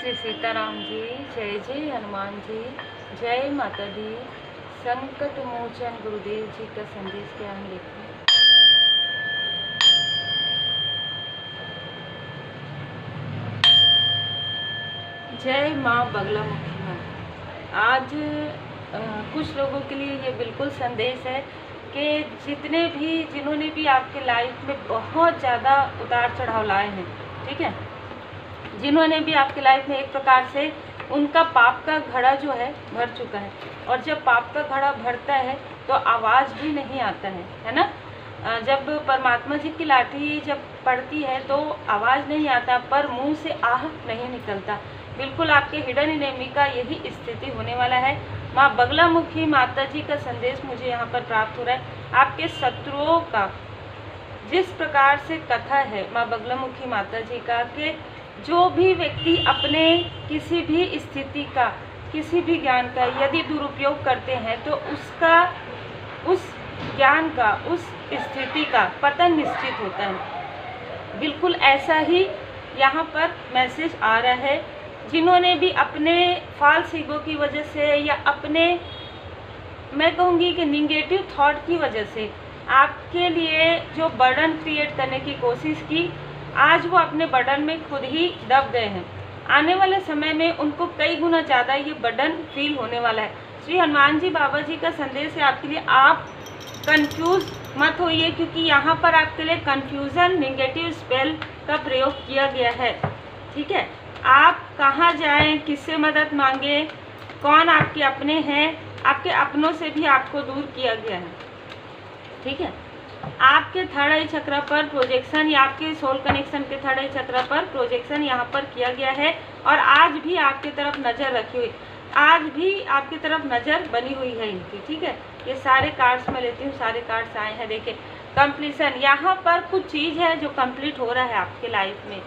श्री सीताराम जी, जय जय हनुमान जी, जय माता दी। संकट मोचन गुरुदेव जी का संदेश क्या हम देखते हैं। जय माँ बगलामुखी माँ। आज कुछ लोगों के लिए ये बिल्कुल संदेश है कि जिन्होंने भी आपके लाइफ में बहुत ज़्यादा उतार चढ़ाव लाए हैं, ठीक है, जिन्होंने भी आपके लाइफ में एक प्रकार से उनका पाप का घड़ा जो है भर चुका है, और जब पाप का घड़ा भरता है तो आवाज़ भी नहीं आता है ना। जब परमात्मा जी की लाठी जब पड़ती है तो आवाज़ नहीं आता, पर मुंह से आह नहीं निकलता। बिल्कुल आपके हिडन एनेमी का यही स्थिति होने वाला है। माँ बगलामुखी माता जी का संदेश मुझे यहाँ पर प्राप्त हो रहा है। आपके शत्रुओं का जिस प्रकार से कथा है माँ बगलामुखी माता जी का, कि जो भी व्यक्ति अपने किसी भी स्थिति का, किसी भी ज्ञान का यदि दुरुपयोग करते हैं तो उसका, उस ज्ञान का, उस स्थिति का पतन निश्चित होता है। बिल्कुल ऐसा ही यहाँ पर मैसेज आ रहा है। जिन्होंने भी अपने फॉल्स ईगो की वजह से या अपने, मैं कहूँगी कि निगेटिव थॉट की वजह से आपके लिए जो बर्डन क्रिएट करने की कोशिश की, आज वो अपने बर्डन में खुद ही दब गए हैं। आने वाले समय में उनको कई गुना ज़्यादा ये बर्डन फील होने वाला है। श्री हनुमान जी बाबा जी का संदेश है आपके लिए, आप कंफ्यूज मत होइए, क्योंकि यहाँ पर आपके लिए कंफ्यूजन नेगेटिव स्पेल का प्रयोग किया गया है, ठीक है। आप कहाँ जाएं, किससे मदद मांगे, कौन आपके अपने हैं, आपके अपनों से भी आपको दूर किया गया है, ठीक है। आपके थर्ड आई चक्र पर प्रोजेक्शन या आपके सोल कनेक्शन के थर्ड आई चक्र पर प्रोजेक्शन यहाँ पर किया गया है, और आज भी आपकी तरफ नज़र रखी हुई, आज भी आपकी तरफ नज़र बनी हुई है इनकी, ठीक है। ये सारे कार्ड्स मैं लेती हूँ, सारे कार्ड्स आए हैं, देखिए कंप्लीशन। यहाँ पर कुछ चीज़ है जो कंप्लीट हो रहा है आपके लाइफ में।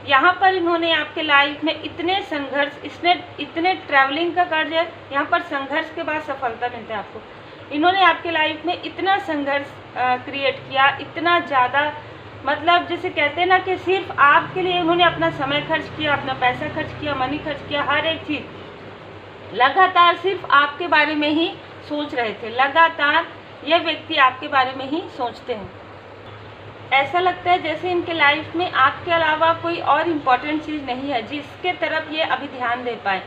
यहाँ पर इन्होंने आपके लाइफ में इतने संघर्ष, इतने ट्रैवलिंग का कार्ड है, यहाँ पर संघर्ष के बाद सफलता मिलता है आपको। इन्होंने आपके लाइफ में इतना संघर्ष क्रिएट किया, इतना ज़्यादा, मतलब जैसे कहते हैं ना कि सिर्फ आपके लिए उन्होंने अपना समय खर्च किया, अपना पैसा खर्च किया, मनी खर्च किया, हर एक चीज़ लगातार सिर्फ आपके बारे में ही सोच रहे थे। लगातार ये व्यक्ति आपके बारे में ही सोचते हैं। ऐसा लगता है जैसे इनके लाइफ में आपके अलावा कोई और इम्पोर्टेंट चीज़ नहीं है जिसके तरफ ये अभी ध्यान दे पाए।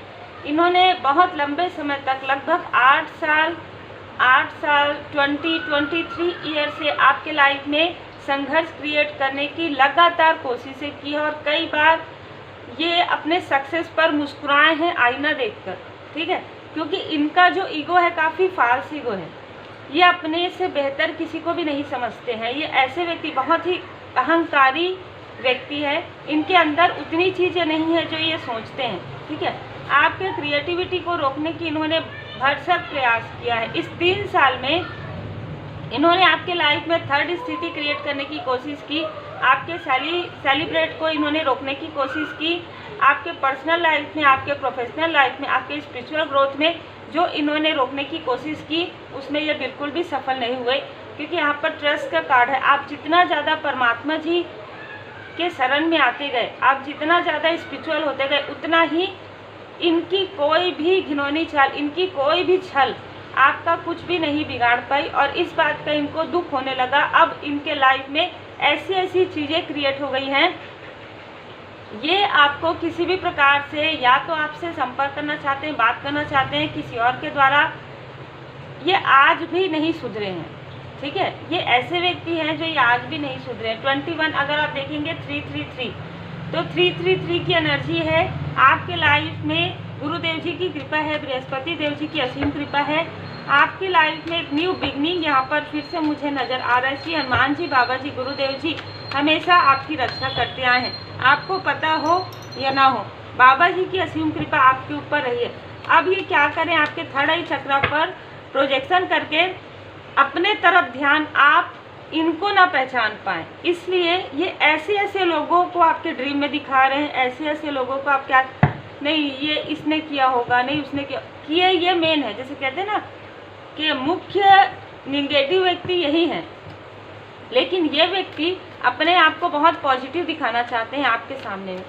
इन्होंने बहुत लंबे समय तक, लगभग 8 साल 23 ईयर से आपके लाइफ में संघर्ष क्रिएट करने की लगातार कोशिशें की है, और कई बार ये अपने सक्सेस पर मुस्कुराए हैं आईना देखकर, ठीक है, क्योंकि इनका जो ईगो है काफ़ी फाल्स ईगो है। ये अपने से बेहतर किसी को भी नहीं समझते हैं। ये ऐसे व्यक्ति बहुत ही अहंकारी व्यक्ति है, इनके अंदर उतनी चीज़ें नहीं है जो ये सोचते हैं, ठीक है। आपके क्रिएटिविटी को रोकने की इन्होंने भरसक प्रयास किया है। इस 3 साल में इन्होंने आपके लाइफ में थर्ड स्थिति क्रिएट करने की कोशिश की, आपके सेलिब्रेट को इन्होंने रोकने की कोशिश की, आपके पर्सनल लाइफ में, आपके प्रोफेशनल लाइफ में, आपके स्पिरिचुअल ग्रोथ में जो इन्होंने रोकने की कोशिश की, उसमें ये बिल्कुल भी सफल नहीं हुए, क्योंकि यहाँ पर ट्रस्ट का कार्ड है। आप जितना ज़्यादा परमात्मा जी के शरण में आते गए, आप जितना ज़्यादा स्पिरिचुअल होते गए, उतना ही इनकी कोई भी घिनौनी चाल, इनकी कोई भी छल आपका कुछ भी नहीं बिगाड़ पाई, और इस बात का इनको दुख होने लगा। अब इनके लाइफ में ऐसी ऐसी चीज़ें क्रिएट हो गई हैं, ये आपको किसी भी प्रकार से, या तो आपसे संपर्क करना चाहते हैं, बात करना चाहते हैं किसी और के द्वारा, ये आज भी नहीं सुधरे हैं, ठीक है। ये ऐसे व्यक्ति हैं जो ये आज भी नहीं सुधरे हैं। 21 अगर आप देखेंगे 333, तो 333 की एनर्जी है आपके लाइफ में। गुरुदेव जी की कृपा है, बृहस्पति देव जी की असीम कृपा है। आपकी लाइफ में एक न्यू बिगनिंग यहाँ पर फिर से मुझे नज़र आ रहा है। श्री हनुमान जी बाबा जी, गुरुदेव जी हमेशा आपकी रक्षा करते आए हैं, आपको पता हो या ना हो, बाबा जी की असीम कृपा आपके ऊपर रही है। अब ये क्या करें, आपके थर्ड आई चक्र पर प्रोजेक्शन करके अपने तरफ ध्यान, आप इनको ना पहचान पाएँ, इसलिए ये ऐसे ऐसे लोगों को आपके ड्रीम में दिखा रहे हैं। ऐसे ऐसे लोगों को आप क्या, नहीं ये इसने किया होगा, नहीं उसने किया, ये मेन है। जैसे कहते हैं ना कि मुख्य निगेटिव व्यक्ति यही है, लेकिन ये व्यक्ति अपने आप को बहुत पॉजिटिव दिखाना चाहते हैं आपके सामने में।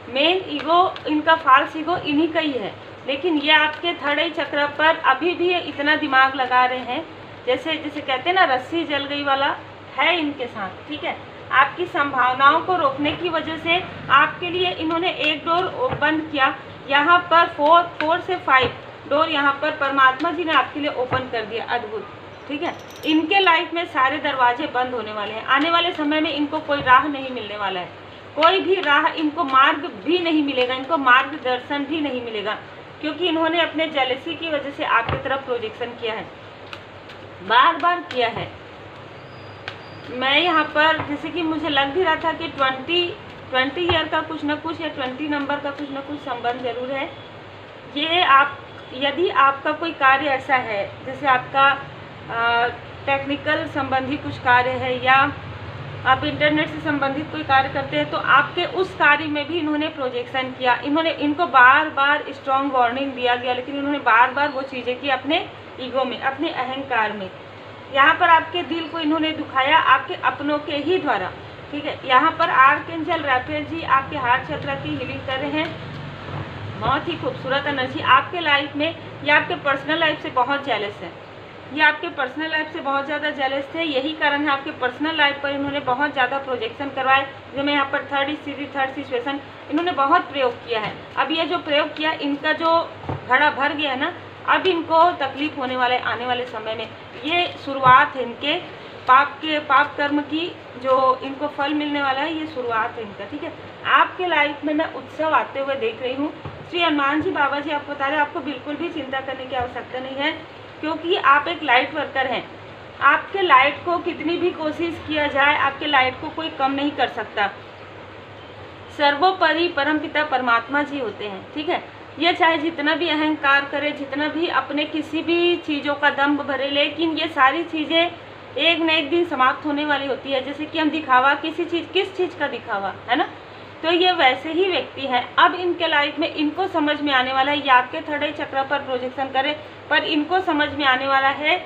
मेन ईगो, इनका फॉल्स ईगो इन्हीं का ही है। लेकिन ये आपके थर्ड आई चक्र पर अभी भी इतना दिमाग लगा रहे हैं, जैसे जैसे कहते हैं ना रस्सी जल गई वाला है इनके साथ, ठीक है। आपकी संभावनाओं को रोकने की वजह से आपके लिए इन्होंने एक डोर बंद किया, यहाँ पर 4 से 5 डोर यहाँ पर परमात्मा जी ने आपके लिए ओपन कर दिया, अद्भुत, ठीक है। इनके लाइफ में सारे दरवाजे बंद होने वाले हैं। आने वाले समय में इनको कोई राह नहीं मिलने वाला है, कोई भी राह, इनको मार्ग भी नहीं मिलेगा, इनको मार्गदर्शन भी नहीं मिलेगा, क्योंकि इन्होंने अपने जेलसी की वजह से आपकी तरफ प्रोजेक्शन किया है, बार बार किया है। मैं यहाँ पर जैसे कि मुझे लग भी रहा था कि 20 ईयर का कुछ ना कुछ या 20 नंबर का कुछ ना कुछ संबंध जरूर है। ये आप, यदि आपका कोई कार्य ऐसा है जैसे आपका टेक्निकल संबंधी कुछ कार्य है या आप इंटरनेट से संबंधित कोई कार्य करते हैं, तो आपके उस कार्य में भी इन्होंने प्रोजेक्शन किया। इनको बार बार स्ट्रॉन्ग वार्निंग दिया गया, लेकिन इन्होंने बार बार वो चीज़ें की अपने ईगो में, अपने अहंकार में। यहाँ पर आपके दिल को इन्होंने दुखाया आपके अपनों के ही द्वारा, ठीक है। यहाँ पर आर्कएंजल राफेल जी आपके हार्ट चक्र की हीलिंग कर रहे हैं, बहुत ही खूबसूरत एनर्जी आपके लाइफ में। ये आपके पर्सनल लाइफ से बहुत जेलस है, ये आपके पर्सनल लाइफ से बहुत ज़्यादा जेलस थे। यही कारण है आपके पर्सनल लाइफ पर इन्होंने बहुत ज़्यादा प्रोजेक्शन करवाए। जो मैं यहाँ पर थर्ड सिचुएशन इन्होंने बहुत प्रयोग किया है। अब ये जो प्रयोग किया, इनका जो घड़ा भर गया है ना, अब इनको तकलीफ होने वाले आने वाले समय में। ये शुरुआत है इनके पाप कर्म की, जो इनको फल मिलने वाला है, ये शुरुआत है इनका, ठीक है। आपके लाइफ में मैं उत्सव आते हुए देख रही हूँ। श्री हनुमान जी बाबा जी आपको बता रहे हैं, आपको बिल्कुल भी चिंता करने की आवश्यकता नहीं है, क्योंकि आप एक लाइट वर्कर हैं। आपके लाइट को कितनी भी कोशिश किया जाए, आपके लाइट को कोई कम नहीं कर सकता। सर्वोपरि परमपिता परमात्मा जी होते हैं, ठीक है। ये चाहे जितना भी अहंकार करे, जितना भी अपने किसी भी चीज़ों का दम्भ भरे, लेकिन ये सारी चीज़ें एक न एक दिन समाप्त होने वाली होती है। जैसे कि हम दिखावा, किस चीज़ का दिखावा है ना, तो ये वैसे ही व्यक्ति है। अब इनके लाइफ में इनको समझ में आने वाला है, ये आपके थर्ड आई चक्र पर प्रोजेक्शन करे, पर इनको समझ में आने वाला है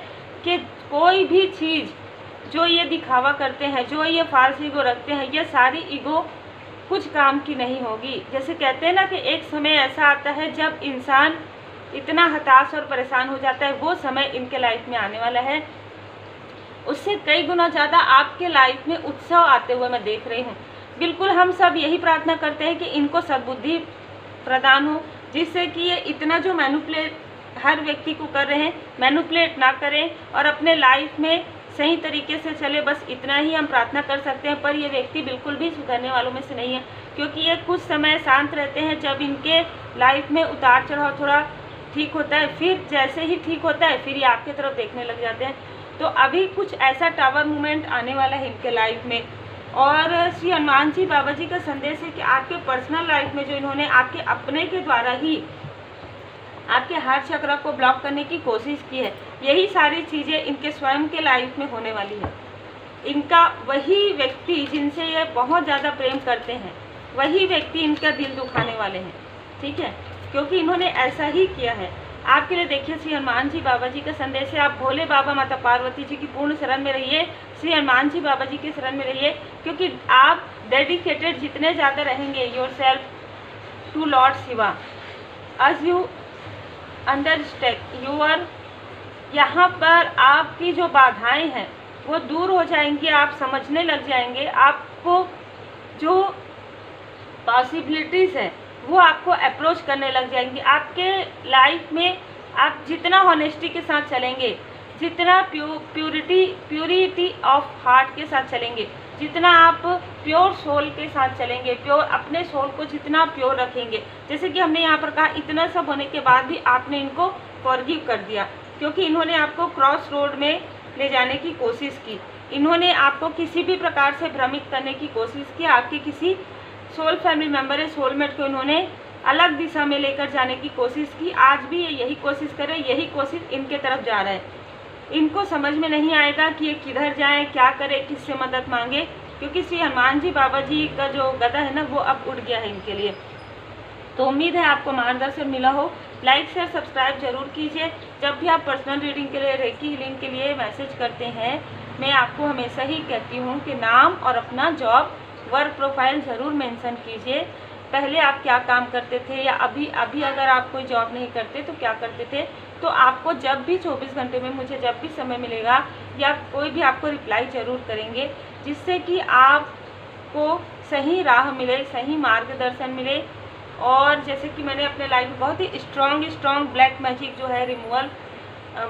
कि कोई भी चीज़ जो ये दिखावा करते हैं, जो ये फाल्स ईगो रखते हैं, ये सारी ईगो कुछ काम की नहीं होगी। जैसे कहते हैं ना कि एक समय ऐसा आता है जब इंसान इतना हताश और परेशान हो जाता है, वो समय इनके लाइफ में आने वाला है। उससे कई गुना ज़्यादा आपके लाइफ में उत्सव आते हुए मैं देख रही हूँ। बिल्कुल हम सब यही प्रार्थना करते हैं कि इनको सद्बुद्धि प्रदान हो, जिससे कि ये इतना जो मैनिपुलेट हर व्यक्ति को कर रहे हैं, मैनिपुलेट ना करें और अपने लाइफ में सही तरीके से चले। बस इतना ही हम प्रार्थना कर सकते हैं। पर ये व्यक्ति बिल्कुल भी सुधरने वालों में से नहीं है, क्योंकि ये कुछ समय शांत रहते हैं। जब इनके लाइफ में उतार चढ़ाव थोड़ा ठीक होता है, फिर जैसे ही ठीक होता है, फिर ये आपकी तरफ देखने लग जाते हैं। तो अभी कुछ ऐसा टावर मूवमेंट आने वाला है इनके लाइफ में। और श्री हनुमान जी बाबा जी का संदेश है कि आपके पर्सनल लाइफ में जो इन्होंने आपके अपने के द्वारा ही आपके हार्ट चक्र को ब्लॉक करने की कोशिश की है, यही सारी चीज़ें इनके स्वयं के लाइफ में होने वाली है। इनका वही व्यक्ति जिनसे ये बहुत ज़्यादा प्रेम करते हैं, वही व्यक्ति इनका दिल दुखाने वाले हैं, ठीक है, क्योंकि इन्होंने ऐसा ही किया है आपके लिए। देखिए, श्री हनुमान जी बाबा जी का संदेश है, आप भोले बाबा माता पार्वती जी की पूर्ण शरण में रहिए, श्री हनुमान जी बाबा जी की शरण में रहिए, क्योंकि आप डेडिकेटेड जितने ज़्यादा रहेंगे yourself to Lord Shiva, as you understand your, यहाँ पर आपकी जो बाधाएं हैं वो दूर हो जाएंगी, आप समझने लग जाएंगे। आपको जो पॉसिबिलिटीज़ है वो आपको अप्रोच करने लग जाएंगी। आपके लाइफ में आप जितना हॉनेस्टी के साथ चलेंगे, जितना प्योरिटी ऑफ हार्ट के साथ चलेंगे, जितना आप प्योर सोल के साथ चलेंगे, प्योर अपने सोल को जितना प्योर रखेंगे। जैसे कि हमने यहाँ पर कहा, इतना सब होने के बाद भी आपने इनको फॉरगिव कर दिया, क्योंकि इन्होंने आपको क्रॉस रोड में ले जाने की कोशिश की। इन्होंने आपको किसी भी प्रकार से भ्रमित करने की कोशिश की। आपके किसी सोल फैमिली मेम्बर है, सोलमेट को इन्होंने अलग दिशा में लेकर जाने की कोशिश की। आज भी ये यही कोशिश करे, यही कोशिश इनके तरफ जा रहा है। इनको समझ में नहीं आएगा कि ये किधर जाएं, क्या करें, किससे मदद मांगे, क्योंकि श्री हनुमान जी बाबा जी का जो गदा है ना, वो अब उड़ गया है इनके लिए। तो उम्मीद है आपको मार्गदर्शन मिला हो। लाइक शेयर सब्सक्राइब जरूर कीजिए। जब भी आप पर्सनल रीडिंग के लिए, रेकी हीलिंग के लिए मैसेज करते हैं, मैं आपको हमेशा ही कहती हूँ कि नाम और अपना जॉब वर्क प्रोफाइल ज़रूर मेंशन कीजिए। पहले आप क्या काम करते थे, या अभी अगर आप कोई जॉब नहीं करते तो क्या करते थे। तो आपको जब भी 24 घंटे में मुझे जब भी समय मिलेगा या कोई भी आपको रिप्लाई ज़रूर करेंगे, जिससे कि आपको सही राह मिले, सही मार्गदर्शन मिले। और जैसे कि मैंने अपने लाइफ में बहुत ही स्ट्रॉन्ग ब्लैक मैजिक जो है रिमूवल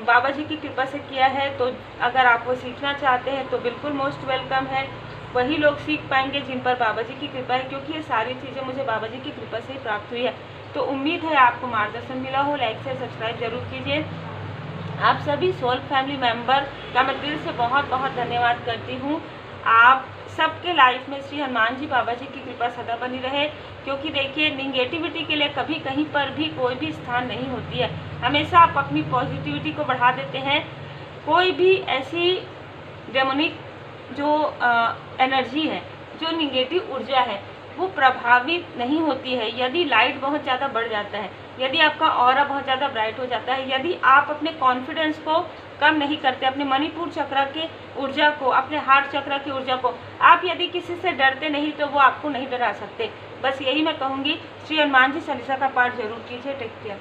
बाबा जी की कृपा से किया है, तो अगर आप वो सीखना चाहते हैं तो बिल्कुल मोस्ट वेलकम है। वही लोग सीख पाएंगे जिन पर बाबा जी की कृपा है, क्योंकि ये सारी चीज़ें मुझे बाबा जी की कृपा से ही प्राप्त हुई है। तो उम्मीद है आपको मार्गदर्शन मिला हो। लाइक से सब्सक्राइब जरूर कीजिए। आप सभी सोल फैमिली मेंबर का मैं दिल से बहुत बहुत धन्यवाद करती हूँ। आप सबके लाइफ में श्री हनुमान जी बाबा जी की कृपा सदा बनी रहे, क्योंकि देखिए निगेटिविटी के लिए कभी कहीं पर भी कोई भी स्थान नहीं होती है। हमेशा आप अपनी पॉजिटिविटी को बढ़ा देते हैं। कोई भी ऐसी डेमोनिक जो एनर्जी है, जो निगेटिव ऊर्जा है, वो प्रभावित नहीं होती है यदि लाइट बहुत ज़्यादा बढ़ जाता है, यदि आपका ऑरा बहुत ज़्यादा ब्राइट हो जाता है, यदि आप अपने कॉन्फिडेंस को कम नहीं करते, अपने मणिपुर चक्र के ऊर्जा को, अपने हार्ट चक्र की ऊर्जा को। आप यदि किसी से डरते नहीं तो वो आपको नहीं डरा सकते। बस यही मैं कहूँगी। श्री हनुमान जी चालीसा का पाठ जरूर कीजिए। Take care.